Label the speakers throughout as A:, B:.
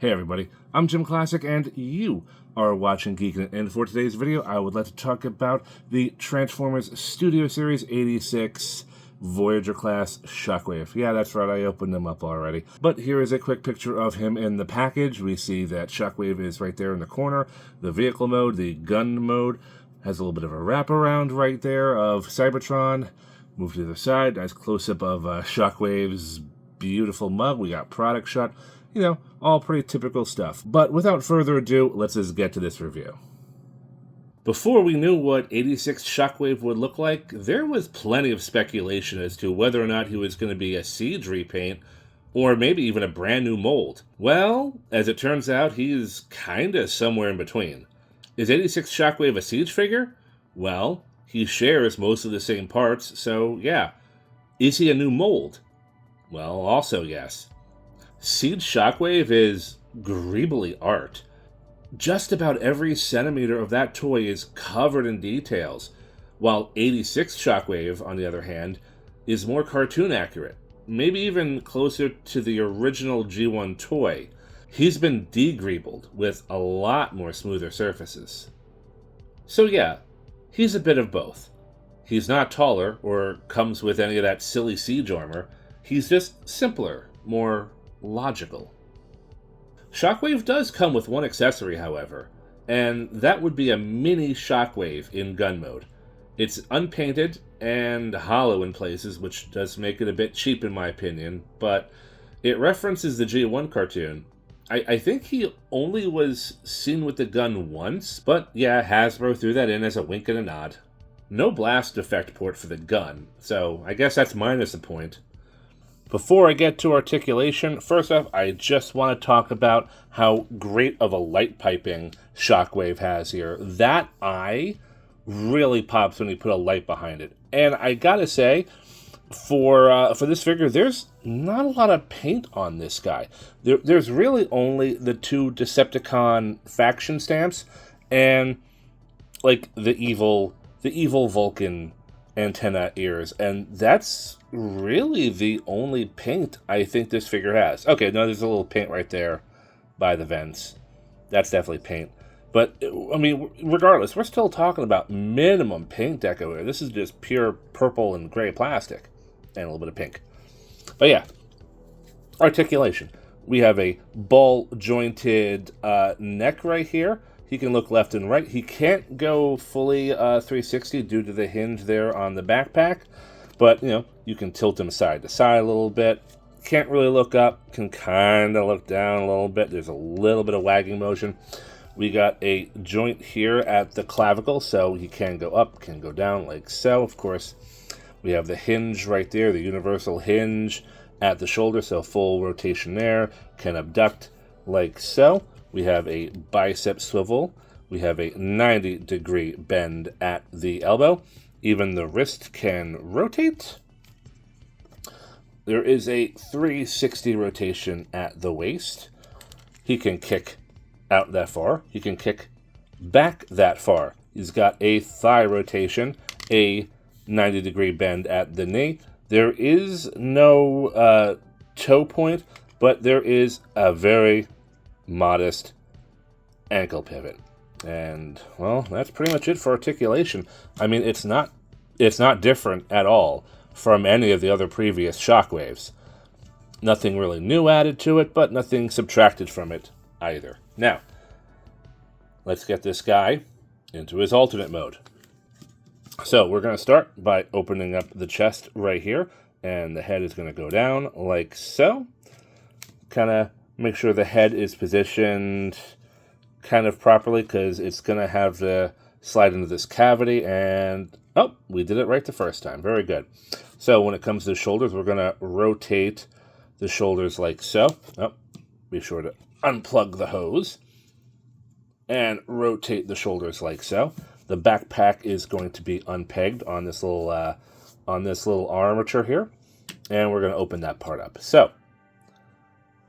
A: Hey everybody, I'm JimClassic and you are watching Geekin It. And for today's video, I would like to talk about the Transformers Studio Series 86 Voyager class Shockwave. Yeah, that's right, I opened them up already. But here is a quick picture of him in the package. We see that Shockwave is right there in the corner. The vehicle mode, the gun mode, has a little bit of a wraparound right there of Cybertron. Move to the side, nice close-up of Shockwave's beautiful mug. We got product shot. You know, all pretty typical stuff. But without further ado, let's just get to this review. Before we knew what 86 Shockwave would look like, there was plenty of speculation as to whether or not he was going to be a Siege repaint, or maybe even a brand new mold. Well, as it turns out, he's kinda somewhere in between. Is 86 Shockwave a Siege figure? Well, he shares most of the same parts, so yeah. Is he a new mold? Well, also yes. Siege Shockwave is greebly art. Just about every centimeter of that toy is covered in details, while 86 Shockwave, on the other hand, is more cartoon accurate, maybe even closer to the original G1 toy. He's been degreebled with a lot more smoother surfaces. So yeah, he's a bit of both. He's not taller or comes with any of that silly Siege armor. He's just simpler, more logical. Shockwave does come with one accessory, however, and that would be a mini Shockwave in gun mode. It's unpainted and hollow in places, which does make it a bit cheap in my opinion, but it references the G1 cartoon. I think he only was seen with the gun once, but yeah, Hasbro threw that in as a wink and a nod. No blast effect port for the gun, so I guess that's minus a point. Before I get to articulation, first off, I just want to talk about how great of a light piping Shockwave has here. That eye really pops when you put a light behind it. And I gotta say, for this figure, there's not a lot of paint on this guy. There's really only the two Decepticon faction stamps and like the evil Vulcan antenna ears, and that's really the only paint I think this figure has. Okay, no, there's a little paint right there by the vents. That's definitely paint. But, I mean, regardless, we're still talking about minimum paint deco here. This is just pure purple and gray plastic, and a little bit of pink. But yeah, articulation. We have a ball-jointed neck right here. He can look left and right. He can't go fully 360 due to the hinge there on the backpack. But, you know, you can tilt him side to side a little bit. Can't really look up. Can kind of look down a little bit. There's a little bit of wagging motion. We got a joint here at the clavicle, so he can go up, can go down like so. Of course, we have the hinge right there, the universal hinge at the shoulder, so full rotation there. Can abduct like so. We have a bicep swivel. We have a 90-degree bend at the elbow. Even the wrist can rotate. There is a 360 rotation at the waist. He can kick out that far. He can kick back that far. He's got a thigh rotation, a 90-degree bend at the knee. There is no toe point, but there is a very modest ankle pivot. And, well, that's pretty much it for articulation. I mean, it's not different at all from any of the other previous Shockwaves. Nothing really new added to it, but nothing subtracted from it either. Now, let's get this guy into his alternate mode. So, we're going to start by opening up the chest right here, and the head is going to go down like so. Kind of make sure the head is positioned kind of properly, because it's going to have to slide into this cavity, and oh, we did it right the first time. Very good. So when it comes to the shoulders, we're going to rotate the shoulders like so. Oh, be sure to unplug the hose and rotate the shoulders like so. The backpack is going to be unpegged on this little armature here, and we're going to open that part up. So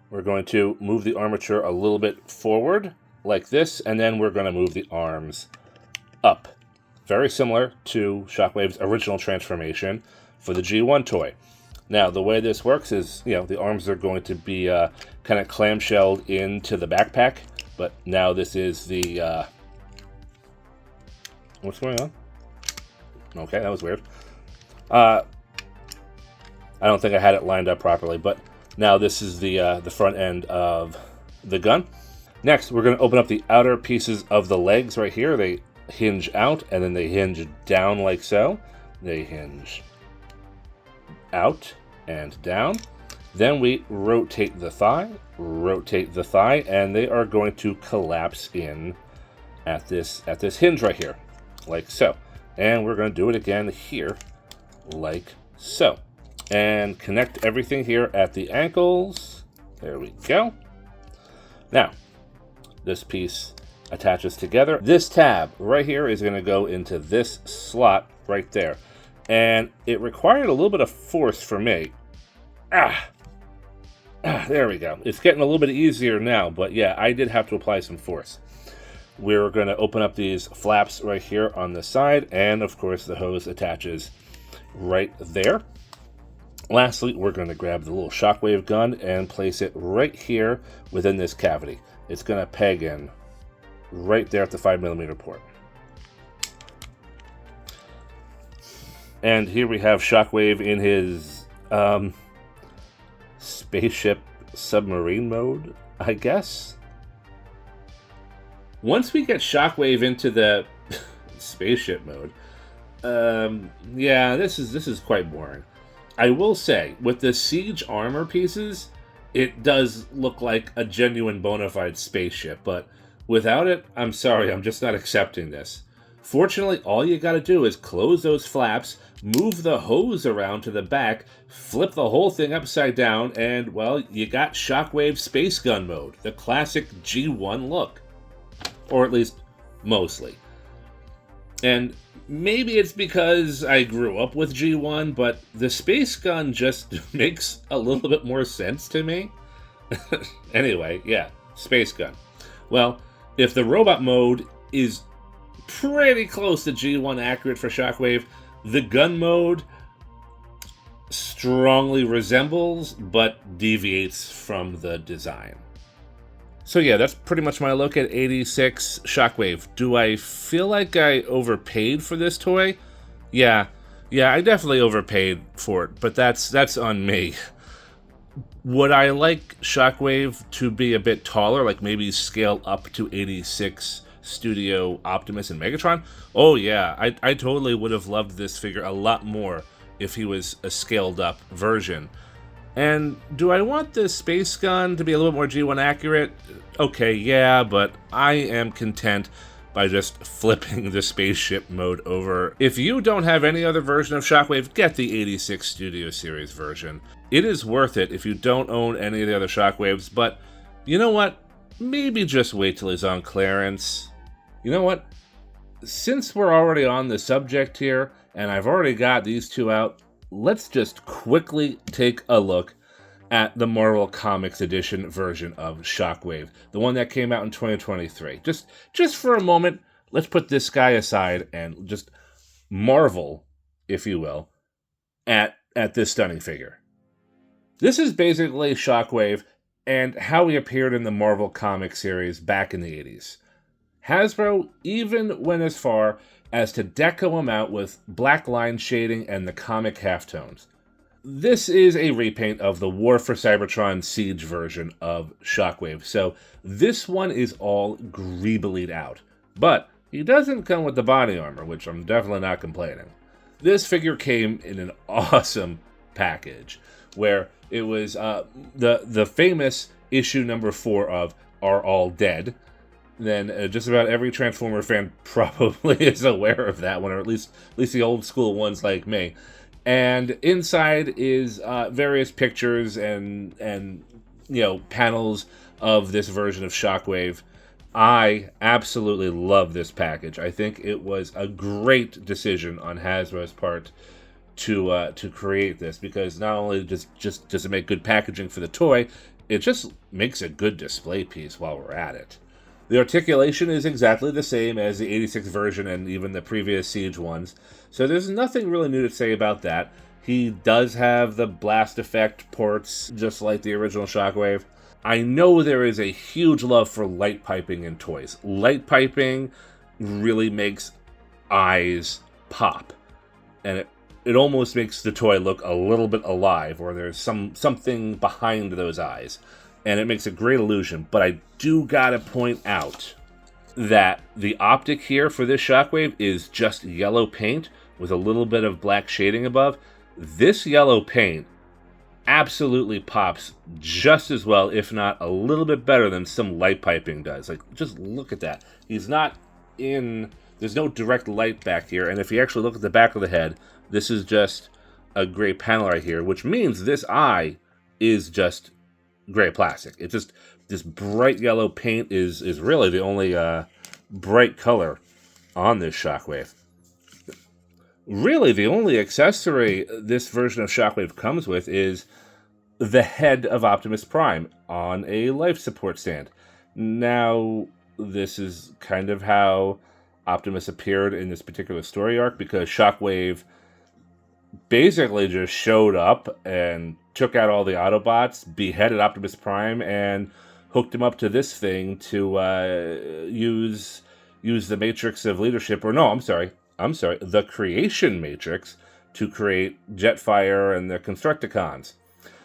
A: we're going to move the armature a little bit forward like this, and then we're going to move the arms up. Very similar to Shockwave's original transformation for the G1 toy. Now, the way this works is, the arms are going to be kind of clamshelled into the backpack, but now this is the, what's going on? Okay, that was weird. I don't think I had it lined up properly, but now this is the front end of the gun. Next, we're going to open up the outer pieces of the legs right here. They hinge out, and then they hinge down like so. They hinge out and down. Then we rotate the thigh, and they are going to collapse in at this hinge right here, like so. And we're going to do it again here, like so. And connect everything here at the ankles. There we go. Now, this piece attaches together. This tab right here is going to go into this slot right there. And it required a little bit of force for me. There we go. It's getting a little bit easier now, but yeah, I did have to apply some force. We're going to open up these flaps right here on the side, and of course the hose attaches right there. Lastly, we're going to grab the little Shockwave gun and place it right here within this cavity. It's going to peg in right there at the 5mm port. And here we have Shockwave in his spaceship submarine mode, I guess. Once we get Shockwave into the spaceship mode, yeah, this is quite boring. I will say, with the Siege armor pieces, it does look like a genuine bona fide spaceship, but without it, I'm sorry, I'm just not accepting this. Fortunately, all you gotta do is close those flaps, move the hose around to the back, flip the whole thing upside down, and, well, you got Shockwave Space Gun mode, the classic G1 look. Or at least, mostly. And maybe it's because I grew up with G1, but the Space Gun just makes a little bit more sense to me. Anyway, yeah, Space Gun. Well, if the robot mode is pretty close to G1 accurate for Shockwave, the gun mode strongly resembles, but deviates from the design. So yeah, that's pretty much my look at 86 Shockwave. Do I feel like I overpaid for this toy? Yeah, I definitely overpaid for it, but that's on me. Would I like Shockwave to be a bit taller, like maybe scale up to 86 Studio Optimus and Megatron? Oh yeah, I totally would have loved this figure a lot more if he was a scaled up version. And do I want the Space Gun to be a little bit more G1 accurate? Okay, yeah, but I am content by just flipping the spaceship mode over. If you don't have any other version of Shockwave, get the 86 Studio Series version. It is worth it if you don't own any of the other Shockwaves, but you know what? Maybe just wait till he's on clearance. You know what? Since we're already on the subject here, and I've already got these two out, let's just quickly take a look at the Marvel Comics Edition version of Shockwave, the one that came out in 2023. Just for a moment, let's put this guy aside and just marvel, if you will, at this stunning figure. This is basically Shockwave and how he appeared in the Marvel Comics series back in the 80s. Hasbro even went as far as to deco him out with black line shading and the comic halftones. This is a repaint of the War for Cybertron Siege version of Shockwave, so this one is all greebelied out. But he doesn't come with the body armor, which I'm definitely not complaining. This figure came in an awesome package, where it was the famous issue number 4 of Are All Dead. Then just about every Transformer fan probably is aware of that one, or at least the old school ones like me. And inside is various pictures and panels of this version of Shockwave. I absolutely love this package. I think it was a great decision on Hasbro's part to create this, because not only does it make good packaging for the toy, it just makes a good display piece while we're at it. The articulation is exactly the same as the 86 version and even the previous Siege ones, so there's nothing really new to say about that. He does have the blast effect ports, just like the original Shockwave. I know there is a huge love for light piping in toys. Light piping really makes eyes pop. And it almost makes the toy look a little bit alive, or there's something behind those eyes. And it makes a great illusion. But I do gotta point out that the optic here for this Shockwave is just yellow paint with a little bit of black shading above. This yellow paint absolutely pops just as well, if not a little bit better than some light piping does. Like, just look at that. He's not in... There's no direct light back here, and if you actually look at the back of the head, this is just a gray panel right here, which means this eye is just gray plastic. It's just... This bright yellow paint is really the only bright color on this Shockwave. Really, the only accessory this version of Shockwave comes with is the head of Optimus Prime on a life support stand. Now, this is kind of how Optimus appeared in this particular story arc, because Shockwave basically just showed up and took out all the Autobots, beheaded Optimus Prime, and hooked him up to this thing to use the Matrix of Leadership, or no, I'm sorry, the Creation Matrix to create Jetfire and the Constructicons.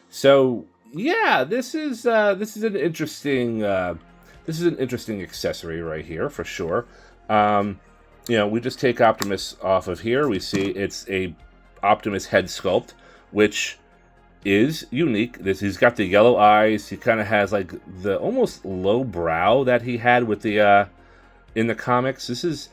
A: So yeah, this is an interesting accessory right here for sure. You know, we just take Optimus off of here. We see it's a Optimus head sculpt, which is unique. He's got the yellow eyes. He kind of has like the almost low brow that he had with the in the comics. This is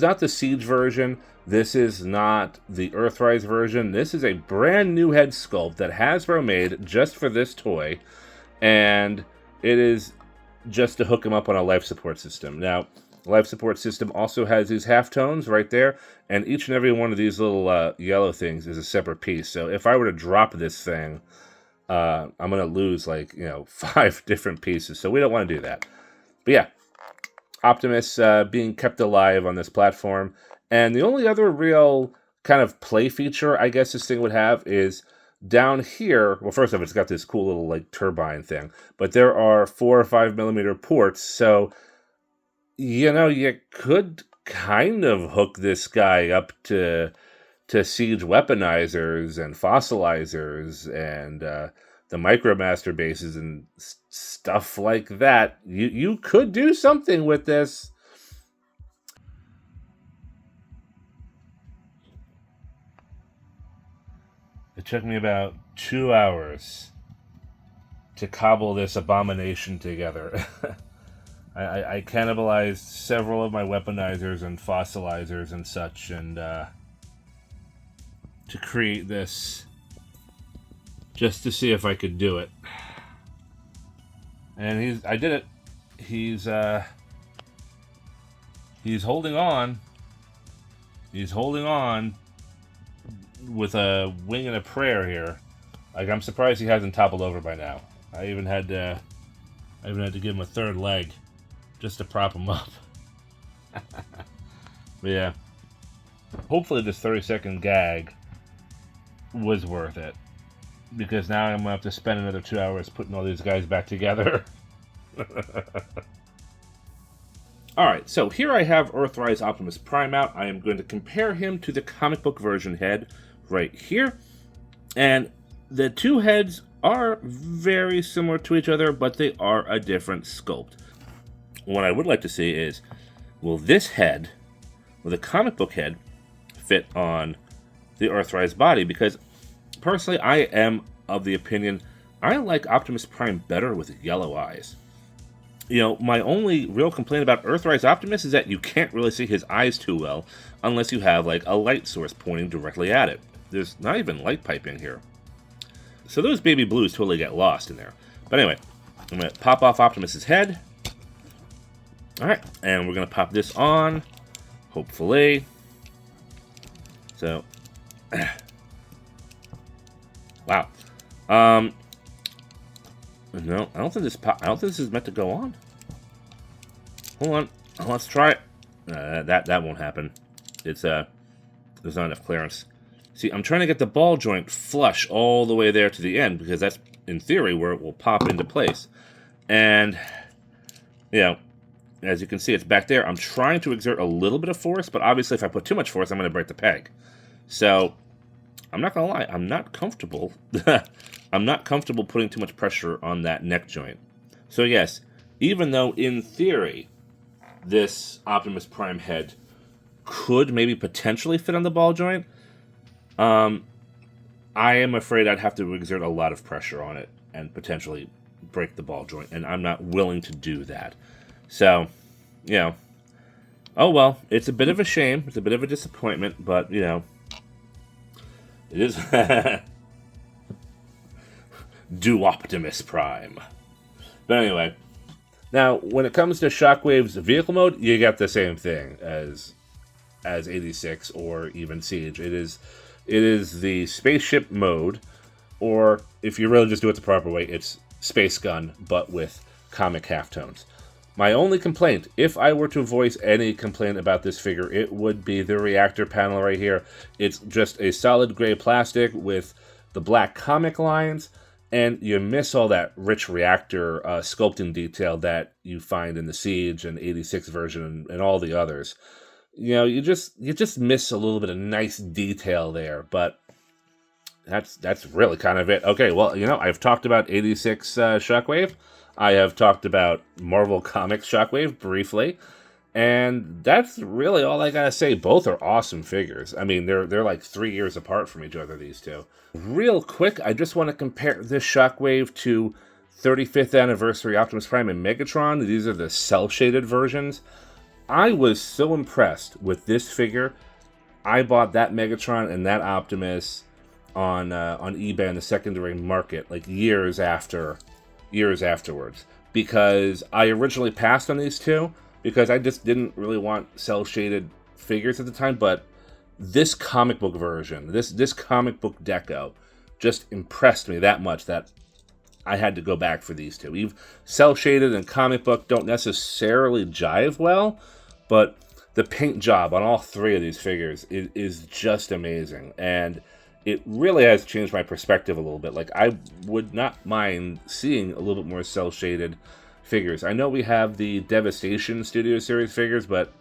A: not the Siege version. This is not the Earthrise version. This is a brand new head sculpt that Hasbro made just for this toy, and it is just to hook him up on a life support system. Now, life support system also has these halftones right there, and each and every one of these little yellow things is a separate piece. So if I were to drop this thing, I'm going to lose, like, 5 different pieces. So we don't want to do that. But yeah, Optimus being kept alive on this platform. And the only other real kind of play feature I guess this thing would have is down here. Well, first off, it's got this cool little like turbine thing, but there are 4 or 5 millimeter ports. So, you could kind of hook this guy up to Siege weaponizers and fossilizers and the Micromaster bases and stuff like that. You could do something with this. It took me about 2 hours to cobble this abomination together. I cannibalized several of my weaponizers and fossilizers and such, and to create this, just to see if I could do it. And I did it. He's holding on. He's holding on with a wing and a prayer here. Like, I'm surprised he hasn't toppled over by now. I even had to give him a third leg just to prop him up. But yeah, hopefully this 30-second gag was worth it, because now I'm gonna have to spend another 2 hours putting all these guys back together. Alright, so here I have Earthrise Optimus Prime out. I am going to compare him to the comic book version head right here. And the two heads are very similar to each other, but they are a different sculpt. What I would like to see is, will this head, will the comic book head, fit on the Earthrise body? Because personally, I am of the opinion I like Optimus Prime better with yellow eyes. My only real complaint about Earthrise Optimus is that you can't really see his eyes too well unless you have like a light source pointing directly at it. There's not even light piping here. So those baby blues totally get lost in there. But anyway, I'm going to pop off Optimus's head. Alright, and we're going to pop this on, hopefully. So, wow. No, I don't think this is meant to go on. Hold on, let's try it. That won't happen. There's not enough clearance. See, I'm trying to get the ball joint flush all the way there to the end, because that's, in theory, where it will pop into place. And, you know, as you can see, it's back there. I'm trying to exert a little bit of force, but obviously if I put too much force, I'm going to break the peg. So, I'm not going to lie, I'm not comfortable. I'm not comfortable putting too much pressure on that neck joint. So yes, even though in theory, this Optimus Prime head could maybe potentially fit on the ball joint, I am afraid I'd have to exert a lot of pressure on it and potentially break the ball joint, and I'm not willing to do that. So, you know, oh well, it's a bit of a shame, it's a bit of a disappointment, but, you know, it is. Do Optimus Prime. But anyway, now, when it comes to Shockwave's vehicle mode, you got the same thing as 86 or even Siege. It is the spaceship mode, or if you really just do it the proper way, it's Space Gun, but with comic halftones. My only complaint, if I were to voice any complaint about this figure, it would be the reactor panel right here. It's just a solid gray plastic with the black comic lines, and you miss all that rich reactor sculpting detail that you find in the Siege and 86 version and all the others. You know, you just miss a little bit of nice detail there, but that's really kind of it. Okay, well, you know, I've talked about 86 Shockwave. I have talked about Marvel Comics Shockwave briefly, and that's really all I gotta say. Both are awesome figures. I mean, they're like 3 years apart from each other, these two. Real quick, I just want to compare this Shockwave to 35th Anniversary Optimus Prime and Megatron. These are the cel-shaded versions. I was so impressed with this figure. I bought that Megatron and that Optimus on eBay in the secondary market, like years afterwards, because I originally passed on these two because I just didn't really want cel-shaded figures at the time. But this comic book version, this comic book deco, just impressed me that much that I had to go back for these two. Even cel-shaded and comic book don't necessarily jive well, but the paint job on all three of these figures is just amazing, and it really has changed my perspective a little bit. Like, I would not mind seeing a little bit more cel-shaded figures. I know we have the Devastation Studio Series figures, but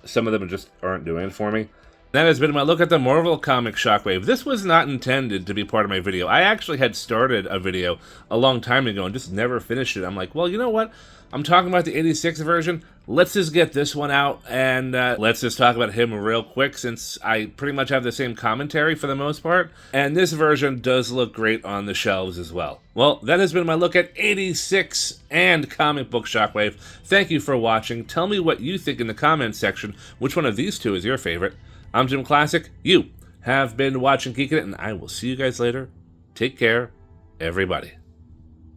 A: some of them just aren't doing it for me. That has been my look at the Marvel Comics Shockwave. This was not intended to be part of my video. I actually had started a video a long time ago and just never finished it. I'm like, well, you know what? I'm talking about the 86 version. Let's just get this one out, and let's just talk about him real quick, since I pretty much have the same commentary for the most part. And this version does look great on the shelves as well. Well, that has been my look at 86 and comic book Shockwave. Thank you for watching. Tell me what you think in the comments section. Which one of these two is your favorite? I'm JimClassic. You have been watching Geekin It, and I will see you guys later. Take care, everybody.